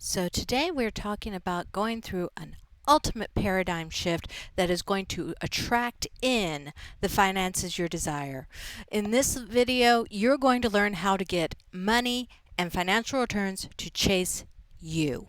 So today we're talking about going through an ultimate paradigm shift that is going to attract in the finances you desire. In this video, you're going to learn how to get money and financial returns to chase you.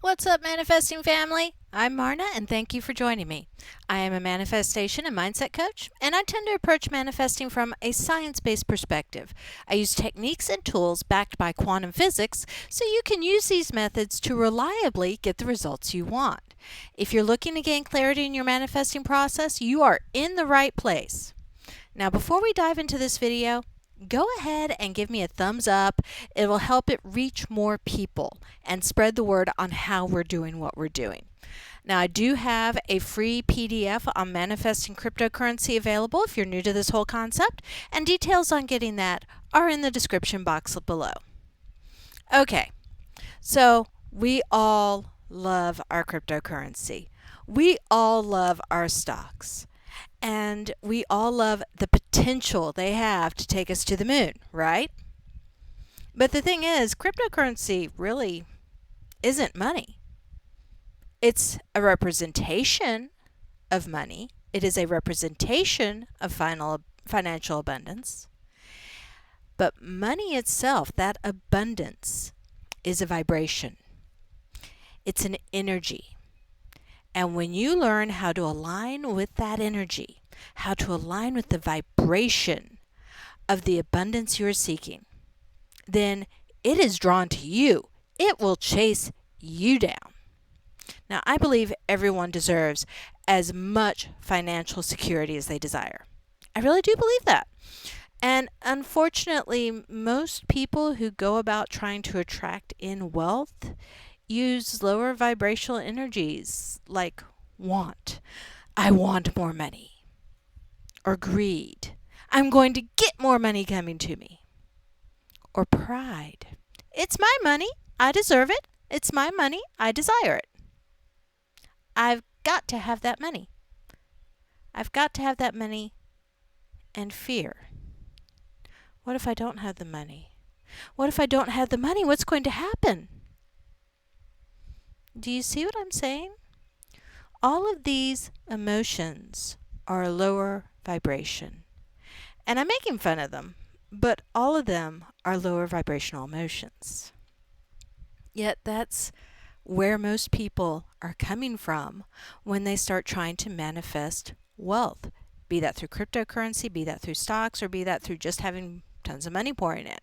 What's up, manifesting family? I'm Marna, and thank you for joining me. I am a manifestation and mindset coach, and I tend to approach manifesting from a science-based perspective. I use techniques and tools backed by quantum physics so you can use these methods to reliably get the results you want. If you're looking to gain clarity in your manifesting process, you are in the right place. Now, before we dive into this video, go ahead and give me a thumbs up. It will help it reach more people and spread the word on how we're doing what we're doing. Now, I do have a free PDF on manifesting cryptocurrency available if you're new to this whole concept, and details on getting that are in the description box below. Okay, so we all love our cryptocurrency. We all love our stocks. And we all love the potential they have to take us to the moon, right? But the thing is, cryptocurrency really isn't money. It's a representation of money. It is a representation of financial abundance. But money itself, that abundance, is a vibration. It's an energy. And when you learn how to align with that energy, how to align with the vibration of the abundance you're seeking, then it is drawn to you. It will chase you down. Now, I believe everyone deserves as much financial security as they desire. I really do believe that. And unfortunately, most people who go about trying to attract in wealth use lower vibrational energies like want. I want more money. Or greed. I'm going to get more money coming to me. Or pride. It's my money. I deserve it. It's my money. I desire it. I've got to have that money. I've got to have that money. And fear. What if I don't have the money? What if I don't have the money? What's going to happen? Do you see what I'm saying? All of these emotions are a lower vibration. And I'm making fun of them, but all of them are lower vibrational emotions. Yet that's where most people are coming from when they start trying to manifest wealth, be that through cryptocurrency, be that through stocks, or be that through just having tons of money pouring in.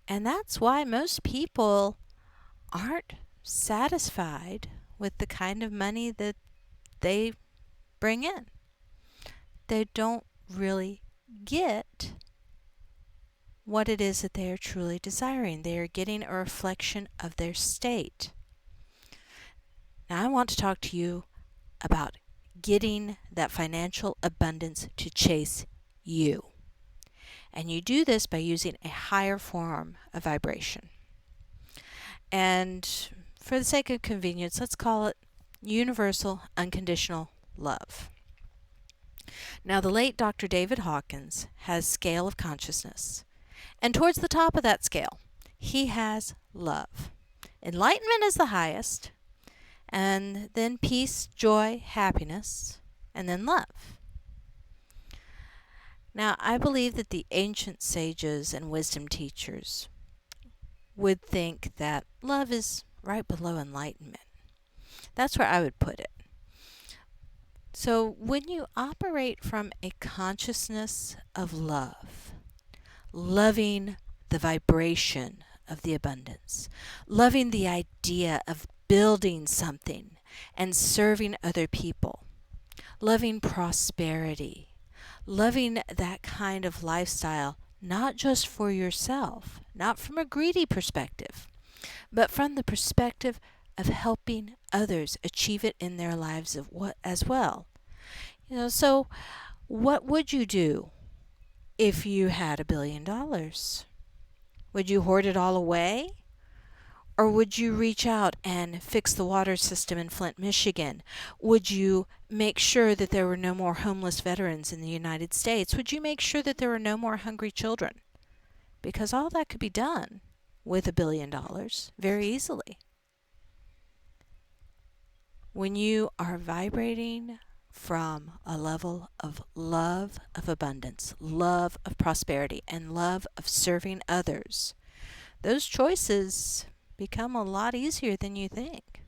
And that's why most people aren't satisfied with the kind of money that they bring in. They don't really get what it is that they are truly desiring. They are getting a reflection of their state. Now, I want to talk to you about getting that financial abundance to chase you. And you do this by using a higher form of vibration. And for the sake of convenience, let's call it universal unconditional love. Now, the late Dr. David Hawkins has scale of consciousness. And towards the top of that scale, he has love. Enlightenment is the highest, and then peace, joy, happiness, and then love. Now, I believe that the ancient sages and wisdom teachers would think that love is right below enlightenment. That's where I would put it. So when you operate from a consciousness of love, loving the vibration of the abundance, loving the idea of building something and serving other people, loving prosperity, loving that kind of lifestyle, not just for yourself, not from a greedy perspective, but from the perspective of helping others achieve it in their lives as well. So what would you do if you had $1 billion? Would you hoard it all away? Or would you reach out and fix the water system in Flint, Michigan? Would you make sure that there were no more homeless veterans in the United States? Would you make sure that there were no more hungry children? Because all that could be done with $1 billion very easily. When you are vibrating from a level of love of abundance, love of prosperity, and love of serving others, those choices become a lot easier than you think.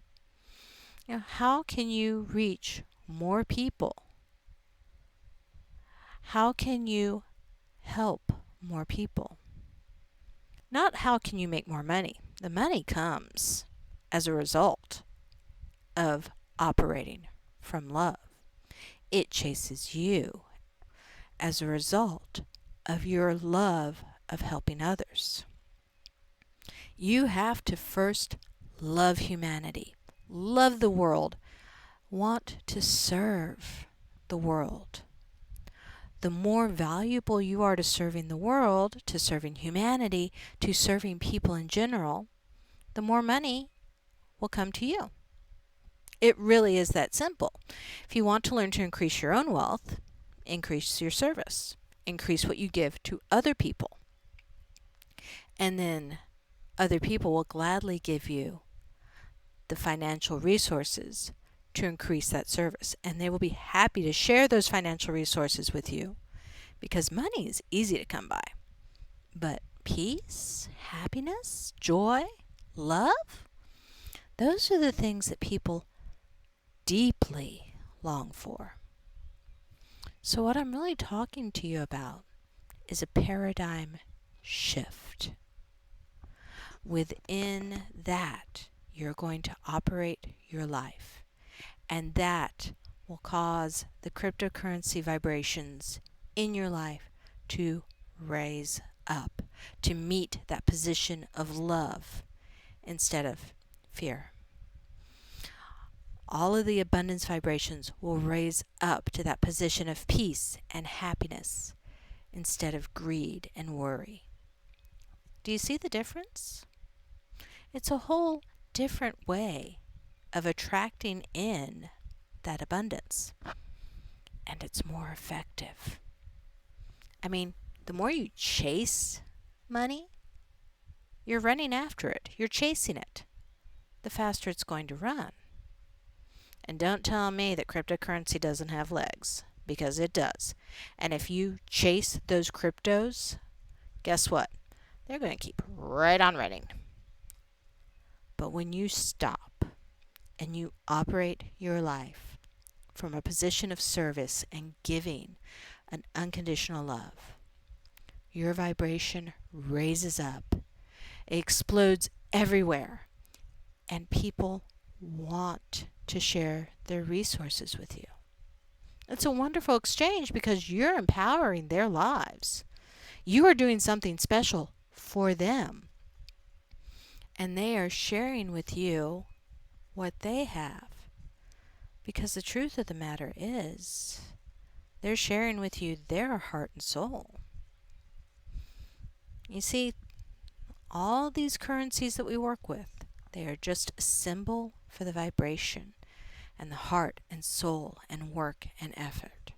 How can you reach more people? How can you help more people? Not how can you make more money. The money comes as a result of operating from love. It chases you as a result of your love of helping others. You have to first love humanity, love the world, want to serve the world. The more valuable you are to serving the world, to serving humanity, to serving people in general, the more money will come to you. It really is that simple. If you want to learn to increase your own wealth, increase your service, increase what you give to other people. And then other people will gladly give you the financial resources to increase that service. And they will be happy to share those financial resources with you because money is easy to come by. But peace, happiness, joy, love, those are the things that people deeply long for. So what I'm really talking to you about is a paradigm shift. Within that, you're going to operate your life, and that will cause the cryptocurrency vibrations in your life to raise up, to meet that position of love instead of fear. All of the abundance vibrations will raise up to that position of peace and happiness instead of greed and worry. Do you see the difference? It's a whole different way of attracting in that abundance, and it's more effective. I mean, the more you chase money, you're running after it, you're chasing it, the faster it's going to run. And don't tell me that cryptocurrency doesn't have legs, because it does. And if you chase those cryptos, guess what? They're going to keep right on running. But when you stop and you operate your life from a position of service and giving an unconditional love, your vibration raises up. It explodes everywhere. And people want to share their resources with you. It's a wonderful exchange because you're empowering their lives. You are doing something special for them. And they are sharing with you what they have. Because the truth of the matter is, they're sharing with you their heart and soul. You see, all these currencies that we work with, they are just a symbol for the vibration and the heart and soul and work and effort.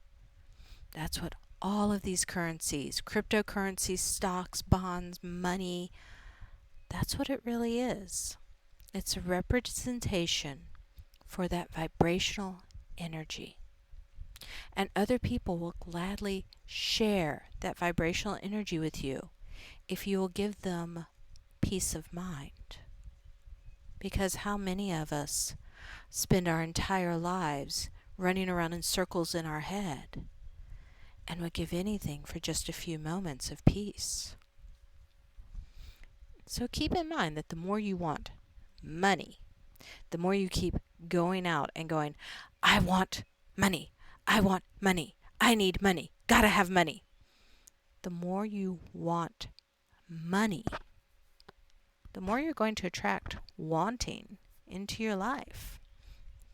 That's what all of these currencies, cryptocurrencies, stocks, bonds, money, that's what it really is. It's a representation for that vibrational energy. And other people will gladly share that vibrational energy with you if you will give them peace of mind. Because how many of us spend our entire lives running around in circles in our head and would give anything for just a few moments of peace? So keep in mind that the more you want money, the more you keep going out and going, I want money, I want money, I need money, gotta have money. The more you want money, the more you're going to attract wanting into your life.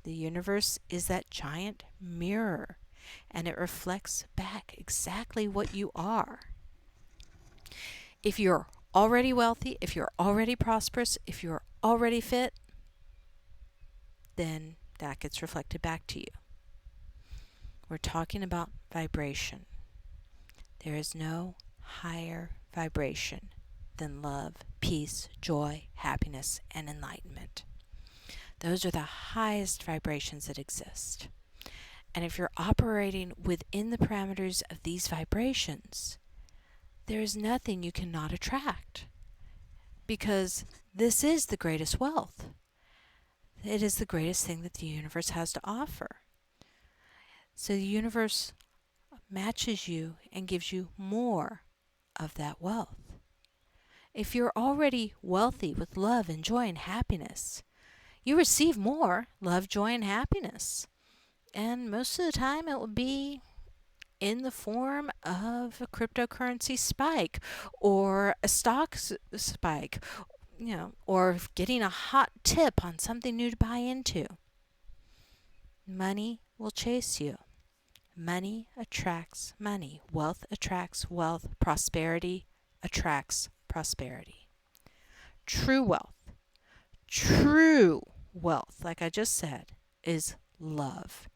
The universe is that giant mirror, and it reflects back exactly what you are. If you're already wealthy, if you're already prosperous, if you're already fit, then that gets reflected back to you. We're talking about vibration. There is no higher vibration than love, peace, joy, happiness, and enlightenment. Those are the highest vibrations that exist. And if you're operating within the parameters of these vibrations, there is nothing you cannot attract, because this is the greatest wealth. It is the greatest thing that the universe has to offer. So the universe matches you and gives you more of that wealth. If you're already wealthy with love and joy and happiness, you receive more love, joy, and happiness. And most of the time it will be in the form of a cryptocurrency spike or a stock spike, or getting a hot tip on something new to buy into. Money will chase you. Money attracts money. Wealth attracts wealth. Prosperity attracts prosperity. True wealth, like I just said, is love.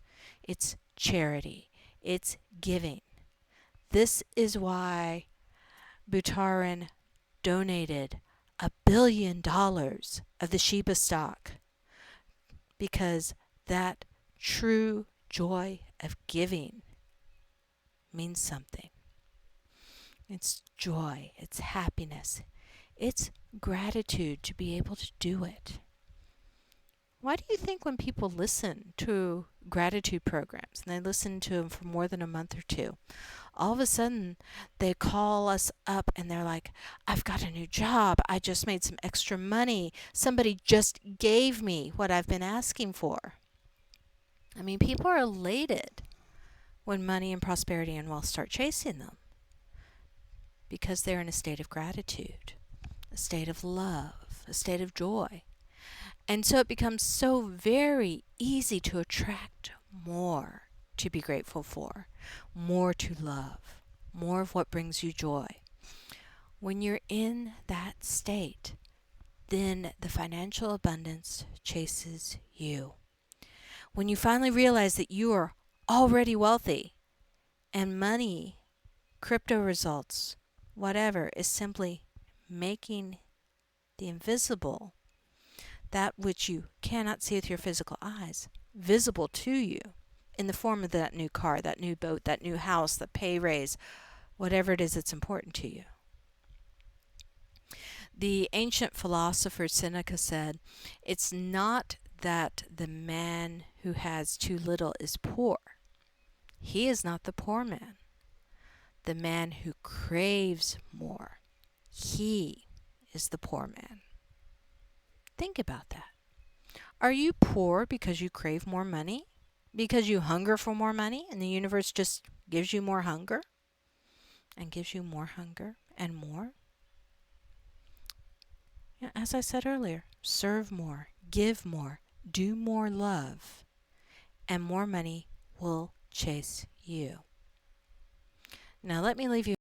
It's charity. It's giving. This is why Butarin donated $1 billion of the Sheba stock, because that true joy of giving means something. It's joy, it's happiness, it's gratitude to be able to do it. Why do you think when people listen to gratitude programs, and they listen to them for more than a month or two, all of a sudden they call us up and they're like, I've got a new job, I just made some extra money, somebody just gave me what I've been asking for? I mean, people are elated when money and prosperity and wealth start chasing them, because they're in a state of gratitude, a state of love, a state of joy. And so it becomes so very easy to attract more to be grateful for, more to love, more of what brings you joy. When you're in that state, then the financial abundance chases you. When you finally realize that you are already wealthy, and money, crypto results, whatever, is simply making the invisible, that which you cannot see with your physical eyes, visible to you in the form of that new car, that new boat, that new house, the pay raise, whatever it is that's important to you. The ancient philosopher Seneca said, it's not that the man who has too little is poor. He is not the poor man. The man who craves more, he is the poor man. Think about that. Are you poor because you crave more money? Because you hunger for more money, and the universe just gives you more hunger? And gives you more hunger and more? As I said earlier, serve more, give more, do more love, and more money will chase you. Now let me leave you